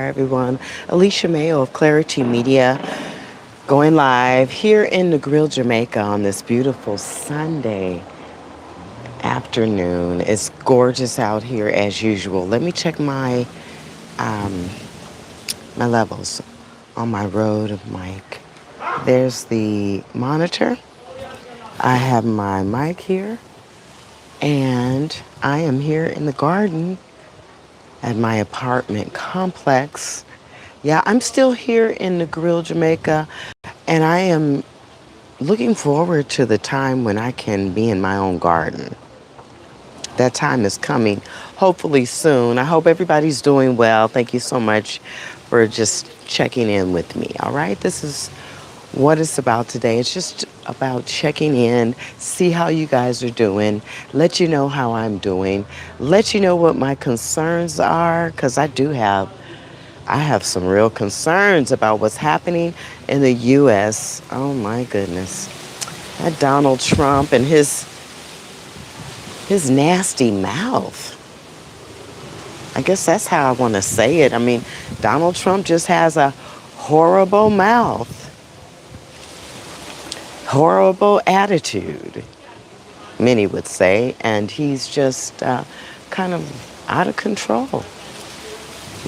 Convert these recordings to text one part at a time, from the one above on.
everyone. Alicia Mayo of Clari-T Media going live here in Negril, Jamaica on this beautiful Sunday afternoon. It's gorgeous out here as usual. Let me check um, my levels on my Rode mic. There's the monitor. I have my mic here, and I am here in the garden at my apartment complex. Yeah, I'm still here in Negril, Jamaica, and I am looking forward to the time when I can be in my own garden. That time is coming, hopefully soon. I hope everybody's doing well. Thank you so much for just checking in with me. All right, this is what it's about today. It's just about checking in, see how you guys are doing, let you know how I'm doing, let you know what my concerns are, because I have some real concerns about what's happening in the U.S. Oh my goodness. That Donald Trump and his nasty mouth. I guess that's how I want to say it. I mean, Donald Trump just has a horrible mouth, horrible attitude, many would say, and he's just kind of out of control.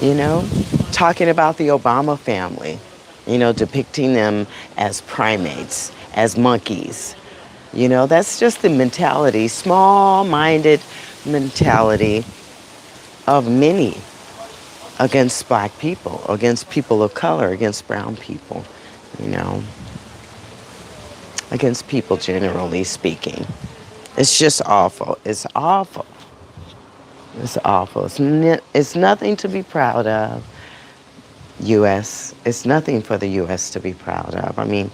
You know, talking about the Obama family, depicting them as primates, as monkeys. That's just the mentality, small-minded mentality of many against black people, against people of color, against brown people, you know, against people generally speaking. It's just awful. It's awful. It's awful. It's nothing to be proud of, U.S. It's nothing for the U.S. to be proud of. I mean,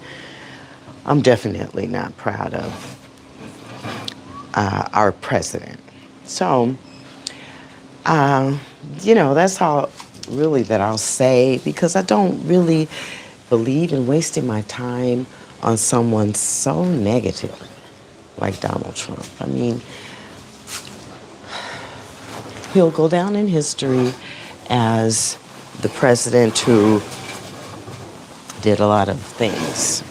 I'm definitely not proud of our president. So, that's all really that I'll say, because I don't really believe in wasting my time on someone so negative like Donald Trump. I mean, he'll go down in history as the president who did a lot of things,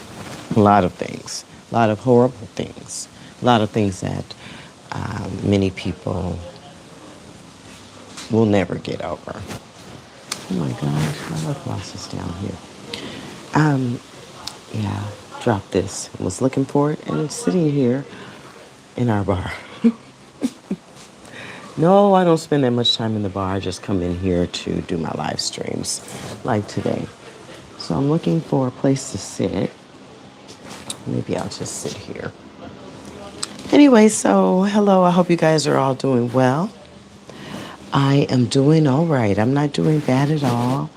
a lot of things, a lot of horrible things, a lot of things that many people will never get over. Oh my gosh, my lip gloss is down here. Yeah, dropped this. I was looking for it, and it's sitting here in our bar. No, I don't spend that much time in the bar. I just come in here to do my live streams, like today. So I'm looking for a place to sit. Maybe I'll just sit here. Anyway, so hello. I hope you guys are all doing well. I am doing all right. I'm not doing bad at all.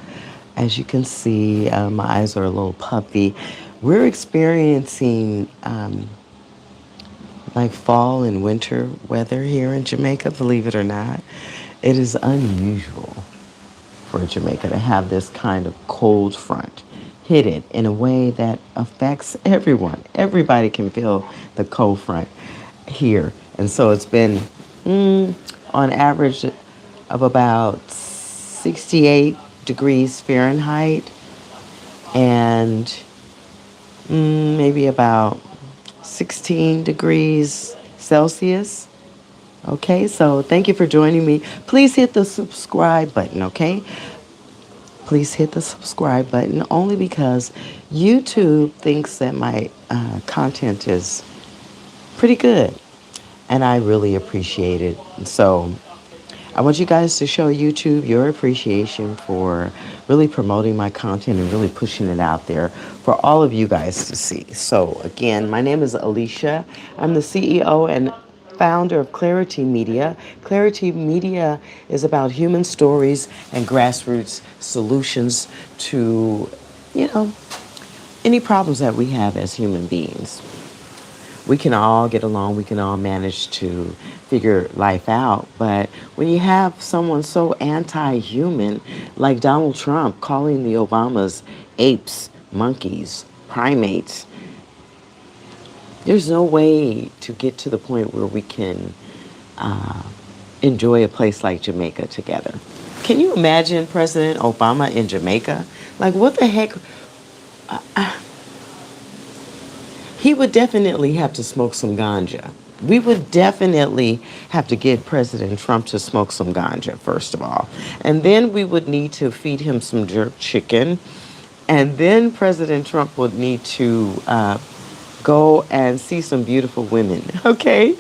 As you can see, my eyes are a little puffy. We're experiencing like fall and winter weather here in Jamaica, believe it or not. It is unusual for Jamaica to have this kind of cold front hit it in a way that affects everyone. Everybody can feel the cold front here. And so it's been on average of about 68 degrees Fahrenheit and maybe about 16 degrees Celsius. Okay, so thank you for joining me. Please hit the subscribe button, okay? Please hit the subscribe button only because YouTube thinks that my content is pretty good, and I really appreciate it. So I want you guys to show YouTube your appreciation for really promoting my content and really pushing it out there for all of you guys to see. So again, my name is Alicia. I'm the CEO and founder of Clari-T Media. Clari-T Media is about human stories and grassroots solutions to, any problems that we have as human beings. We can all get along, we can all manage to figure life out, but when you have someone so anti-human like Donald Trump calling the Obamas apes, monkeys, primates, there's no way to get to the point where we can enjoy a place like Jamaica together. Can you imagine President Obama in Jamaica? Like, what the heck? He would definitely have to smoke some ganja. We would definitely have to get President Trump to smoke some ganja, first of all. And then we would need to feed him some jerk chicken. And then President Trump would need to go and see some beautiful women, okay?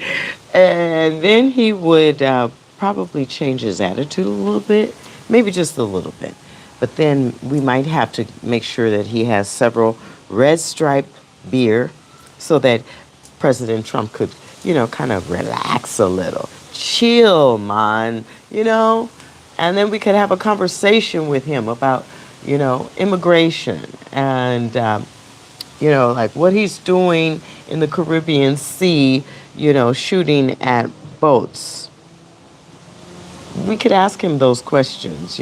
And then he would probably change his attitude a little bit, maybe just a little bit. But then we might have to make sure that he has several red stripe beer so that President Trump could, kind of relax a little, chill, man, and then we could have a conversation with him about, immigration and, like what he's doing in the Caribbean Sea, shooting at boats. We could ask him those questions,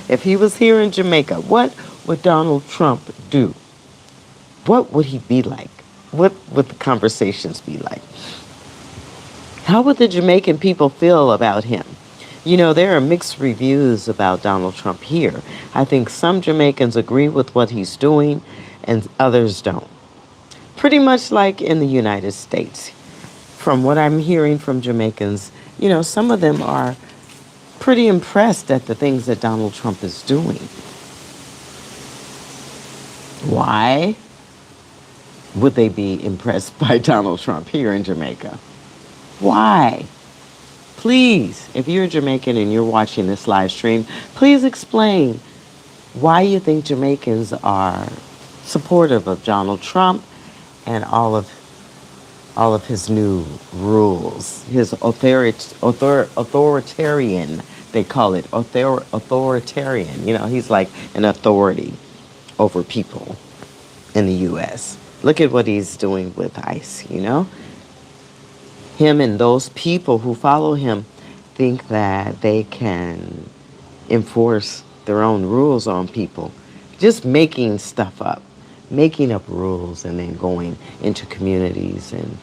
If he was here in Jamaica, what would Donald Trump do? What would he be like? What would the conversations be like? How would the Jamaican people feel about him? There are mixed reviews about Donald Trump here. I think some Jamaicans agree with what he's doing and others don't. Pretty much like in the United States. From what I'm hearing from Jamaicans, some of them are pretty impressed at the things that Donald Trump is doing. Why would they be impressed by Donald Trump here in Jamaica? Why? Please, if you're Jamaican and you're watching this live stream, please explain why you think Jamaicans are supportive of Donald Trump and all of his new rules, his authoritarian, they call it authoritarian. He's like an authority over people in the U.S. Look at what he's doing with ICE, Him and those people who follow him think that they can enforce their own rules on people, just making stuff up, making up rules and then going into communities and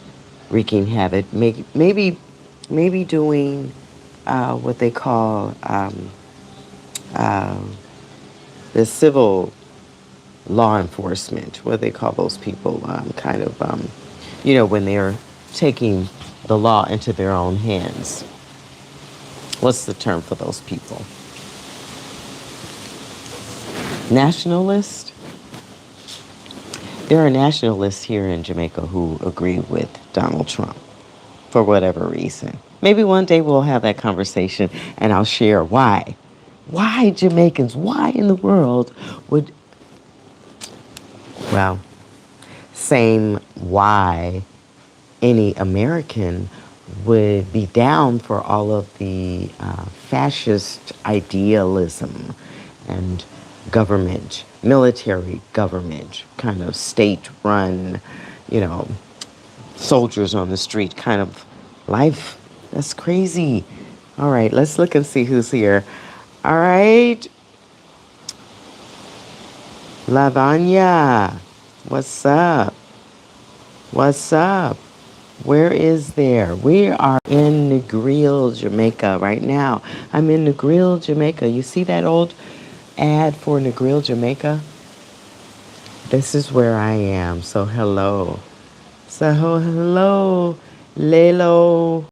wreaking havoc. Maybe doing what they call the civil law enforcement. What do they call those people? When they're taking the law into their own hands. What's the term for those people? Nationalist? There are nationalists here in Jamaica who agree with Donald Trump for whatever reason. Maybe one day we'll have that conversation and I'll share why. Why Jamaicans? Why in the world would, well, same why any American would be down for all of the fascist idealism and government, military government, kind of state-run, soldiers on the street kind of life. That's crazy. All right, let's look and see who's here. All right. Lavanya, what's up? What's up? Where is there? We are in Negril, Jamaica right now. I'm in Negril, Jamaica. You see that old ad for Negril, Jamaica? This is where I am. So hello. So hello, Lelo.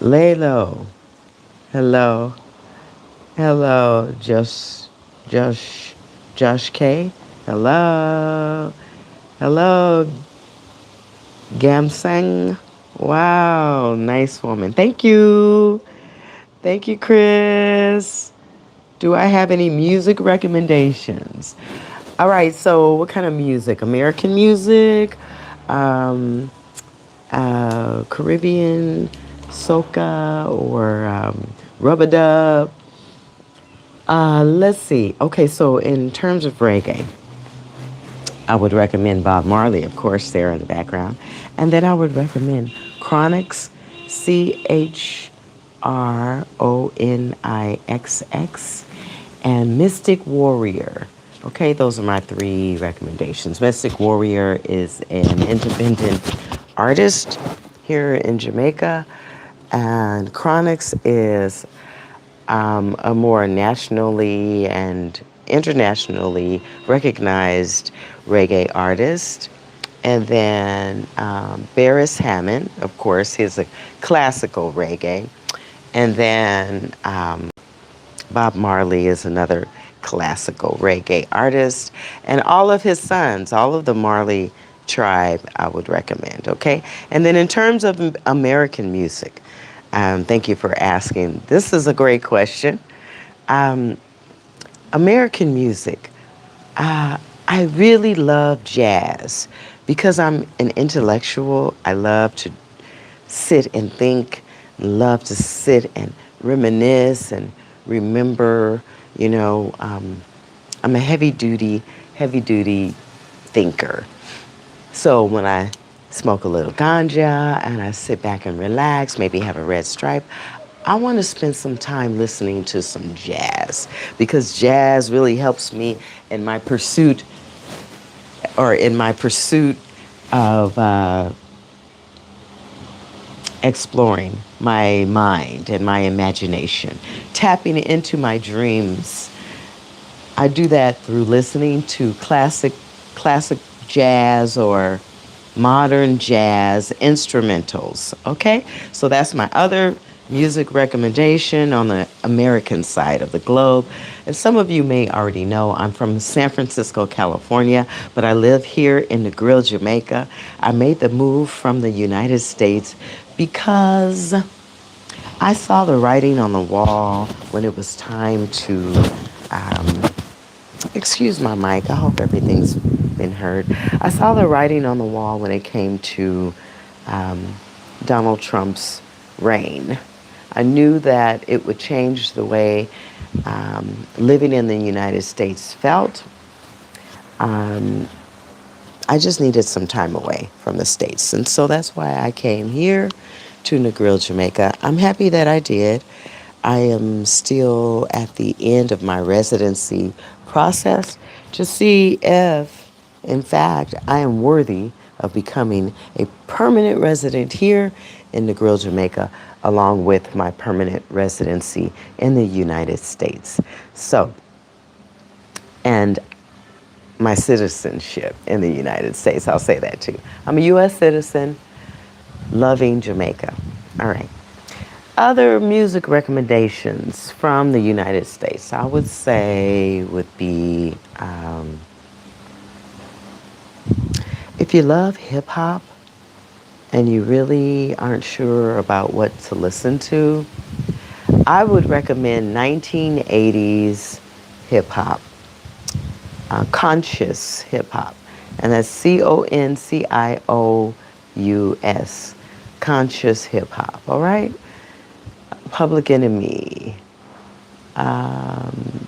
Lelo. Hello. Hello, Josh K. Hello. Hello, Gamsang. Wow, nice woman. Thank you. Thank you, Chris. Do I have any music recommendations? All right, so what kind of music? American music? Caribbean, soca, or rub-a-dub? Let's see. Okay, so in terms of reggae, I would recommend Bob Marley, of course, there in the background. And then I would recommend Chronix, CHRONIXX, and Mystic Warrior. Okay, those are my three recommendations. Mystic Warrior is an independent artist here in Jamaica, and Chronix is a more nationally and internationally recognized reggae artist. And then Beres Hammond, of course, he's a classical reggae. And then Bob Marley is another classical reggae artist. And all of his sons, all of the Marley tribe, I would recommend, okay? And then in terms of American music, thank you for asking. This is a great question. Um, American music, I really love jazz because I'm an intellectual. I love to sit and think, love to sit and reminisce and remember. You know, I'm a heavy duty thinker. So when I smoke a little ganja and I sit back and relax, maybe have a red stripe, I want to spend some time listening to some jazz because jazz really helps me in my pursuit of exploring my mind and my imagination, tapping into my dreams. I do that through listening to classic jazz or modern jazz instrumentals. Okay? So that's my other music recommendation on the American side of the globe. And some of you may already know I'm from San Francisco, California, but I live here in Negril, Jamaica. I made the move from the United States because I saw the writing on the wall when it was time to um, excuse my mic. I hope everything's been heard. I saw the writing on the wall when it came to um, Donald Trump's reign. I knew that it would change the way living in the United States felt. Um, I just needed some time away from the States. And so that's why I came here to Negril, Jamaica. I'm happy that I did. I am still at the end of my residency process to see if, in fact, I am worthy of becoming a permanent resident here in Negril, Jamaica, along with my permanent residency in the United States. So, and my citizenship in the United States, I'll say that too. I'm a U.S. citizen, loving Jamaica. All right. Other music recommendations from the United States, I would say, would be if you love hip hop and you really aren't sure about what to listen to, I would recommend 1980s hip hop, conscious hip hop, and that's CONCIOUS, conscious hip hop, all right? Public Enemy, um,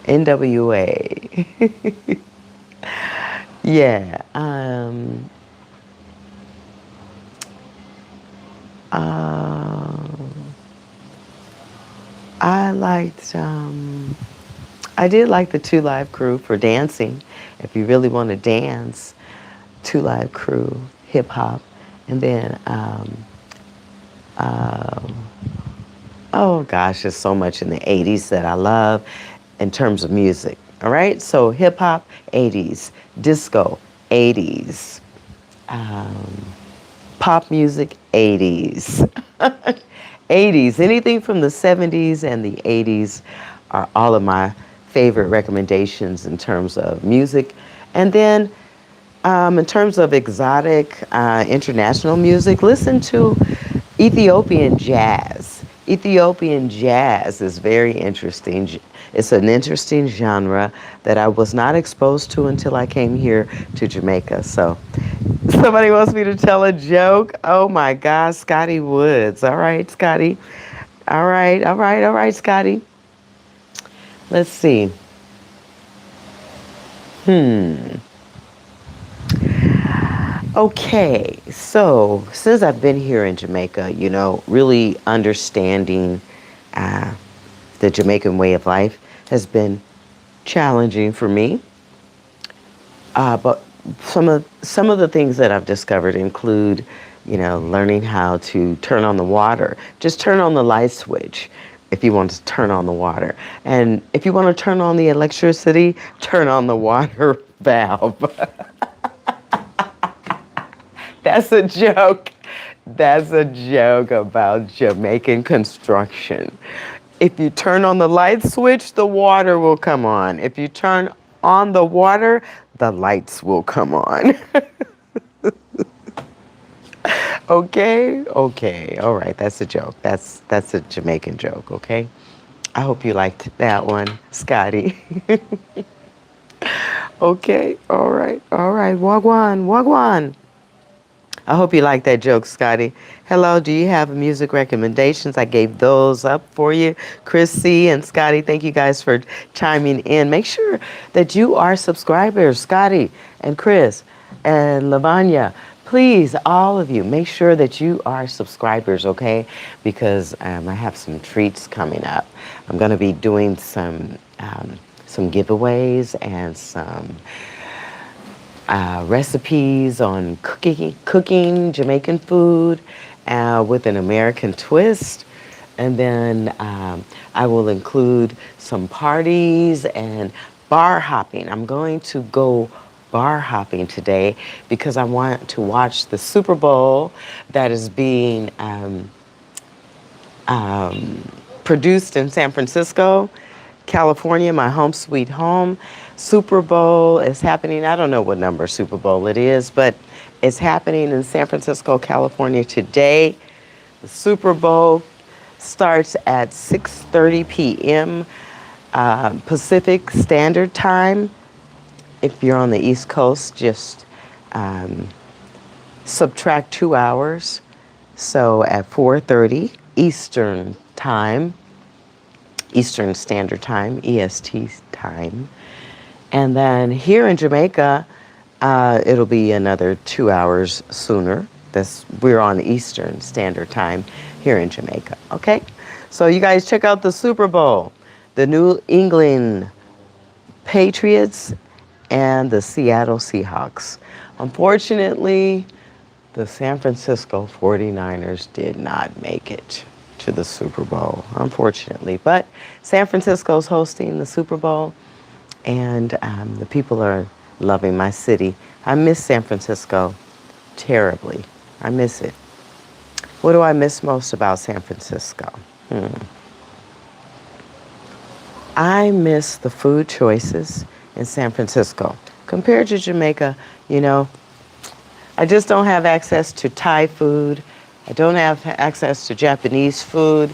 NWA. Yeah. I liked, I did like the Two Live Crew for dancing. If you really want to dance, Two Live Crew, hip hop. And then, oh gosh, there's so much in the 80s that I love in terms of music. All right, so hip hop, 80s, disco, 80s, pop music, 80s. 80s, anything from the 70s and the 80s are all of my favorite recommendations in terms of music. And then in terms of exotic international music, listen to Ethiopian jazz. Ethiopian jazz is very interesting. It's an interesting genre that I was not exposed to until I came here to Jamaica. So somebody wants me to tell a joke. Oh my gosh, Scotty Woods. All right, Scotty. All right, Scotty. Let's see. Okay, so since I've been here in Jamaica, you know, really understanding uh, the Jamaican way of life has been challenging for me. But some of the things that I've discovered include learning how to turn on the water. Just turn on the light switch if you want to turn on the water. And if you want to turn on the electricity, turn on the water valve. That's a joke. That's a joke about Jamaican construction. If you turn on the light switch, the water will come on. If you turn on the water, the lights will come on. Okay? Okay. All right. That's a joke. That's a Jamaican joke, okay? I hope you liked that one, Scotty. Okay. All right. All right. Wagwan. Wagwan. I hope you like that joke, Scotty. Hello, do you have music recommendations? I gave those up for you. Chris C. and Scotty, thank you guys for chiming in. Make sure that you are subscribers, Scotty and Chris and Lavanya. Please, all of you, make sure that you are subscribers, okay? Because I have some treats coming up. I'm going to be doing some giveaways and some recipes on cooking Jamaican food with an American twist. And then I will include some parties and bar hopping. I'm going to go bar hopping today because I want to watch the Super Bowl that is being produced in San Francisco, California, my home sweet home. Super Bowl is happening. I don't know what number Super Bowl it is, but it's happening in San Francisco, California today. The Super Bowl starts at 6:30 p.m. Pacific Standard Time. If you're on the East Coast, just subtract 2 hours. So at 4:30 Eastern Time, Eastern Standard Time, EST time. And then here in Jamaica, it'll be another 2 hours sooner. We're on Eastern Standard Time here in Jamaica, okay? So you guys check out the Super Bowl, the New England Patriots and the Seattle Seahawks. Unfortunately, the San Francisco 49ers did not make it to the Super Bowl, unfortunately. But San Francisco's hosting the Super Bowl, and the people are loving my city. I miss San Francisco terribly. I miss it. What do I miss most about San Francisco? I miss the food choices in San Francisco. Compared to Jamaica, I just don't have access to Thai food. I don't have access to Japanese food.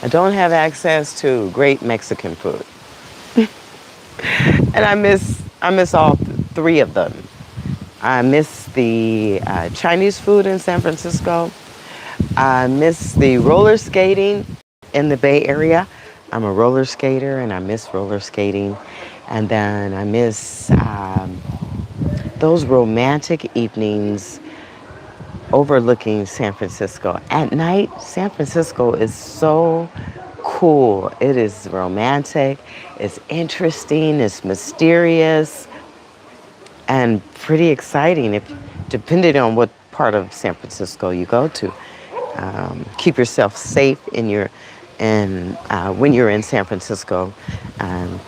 I don't have access to great Mexican food. And I miss all three of them. I miss the Chinese food in San Francisco. I miss the roller skating in the Bay Area. I'm a roller skater and I miss roller skating. And then I miss those romantic evenings overlooking San Francisco. At night, San Francisco is so cool. It is romantic, it's interesting, it's mysterious, and pretty exciting depending on what part of San Francisco you go to. Keep yourself safe when you're in San Francisco.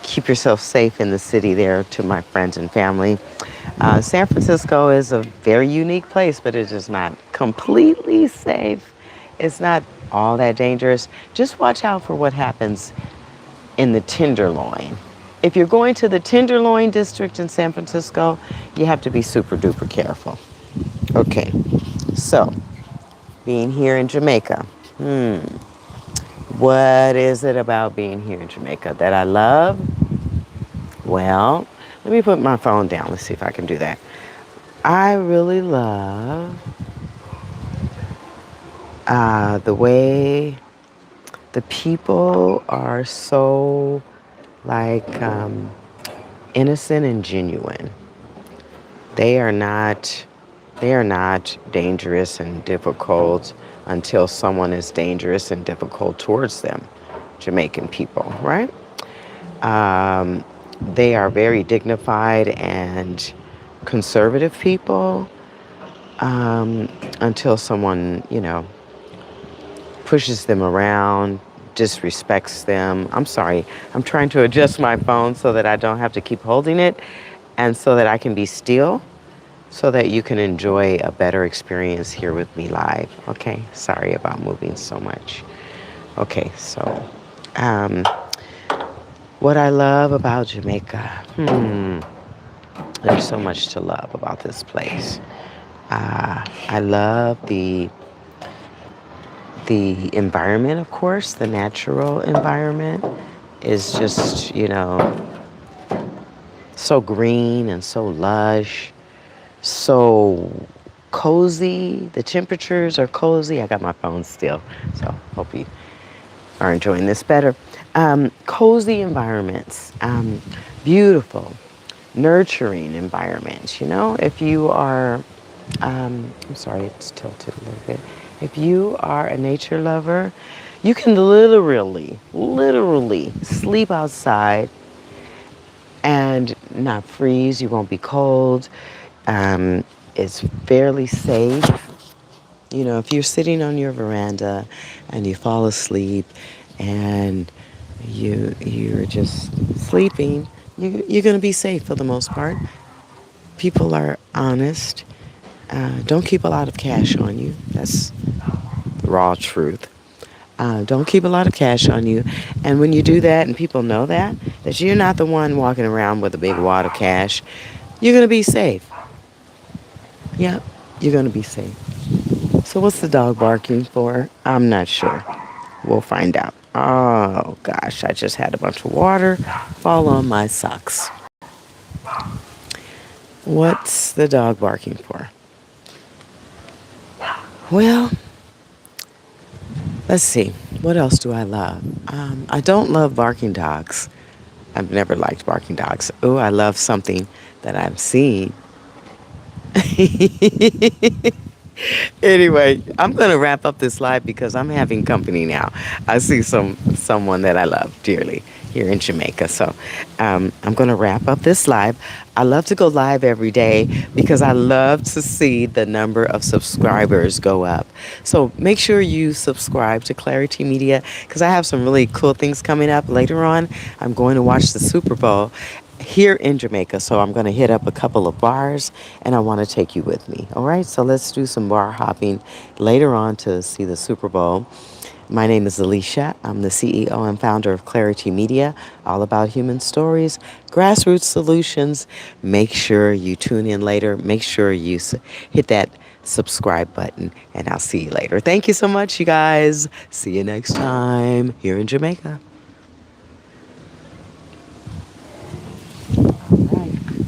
Keep yourself safe in the city there, to my friends and family. San Francisco is a very unique place, but it is not completely safe. It's not all that dangerous. Just watch out for what happens in the Tenderloin. If you're going to the Tenderloin district in San Francisco, you have to be super duper careful. Okay, so being here in Jamaica. What is it about being here in Jamaica that I love? Well, let me put my phone down. Let's see if I can do that. I really love the way the people are so innocent and genuine. They are not dangerous and difficult until someone is dangerous and difficult towards them. Jamaican people, right? They are very dignified and conservative people. until someone, pushes them around, disrespects them. I'm sorry. I'm trying to adjust my phone so that I don't have to keep holding it and so that I can be still so that you can enjoy a better experience here with me live. Okay? Sorry about moving so much. Okay, so um, what I love about Jamaica. There's so much to love about this place. I love the environment, of course. The natural environment is just, so green and so lush, so cozy. The temperatures are cozy. I got my phone still, so hope you are enjoying this better. Cozy environments, beautiful, nurturing environments. If you are, I'm sorry, it's tilted a little bit. If you are a nature lover, you can literally sleep outside and not freeze. You won't be cold. It's fairly safe. If you're sitting on your veranda and you fall asleep and you're just sleeping, you're going to be safe for the most part. People are honest. Don't keep a lot of cash on you. That's the raw truth. Don't keep a lot of cash on you. And when you do that and people know that you're not the one walking around with a big wad of cash, you're going to be safe. Yeah, you're going to be safe. So what's the dog barking for? I'm not sure. We'll find out. Oh, gosh, I just had a bunch of water fall on my socks. What's the dog barking for? Well, let's see. What else do I love? I don't love barking dogs. I've never liked barking dogs. Oh, I love something that I've seen. Anyway, I'm gonna wrap up this live because I'm having company now. I see someone that I love dearly here in Jamaica. So I'm gonna wrap up this live. I love to go live every day because I love to see the number of subscribers go up. So make sure you subscribe to Clari-T Media because I have some really cool things coming up later on. I'm going to watch the Super Bowl here in Jamaica. So I'm going to hit up a couple of bars and I want to take you with me. All right. So let's do some bar hopping later on to see the Super Bowl. My name is Alicia. I'm the CEO and founder of Clari-T Media, all about human stories, grassroots solutions. Make sure you tune in later. Make sure you hit that subscribe button and I'll see you later. Thank you so much, you guys. See you next time here in Jamaica.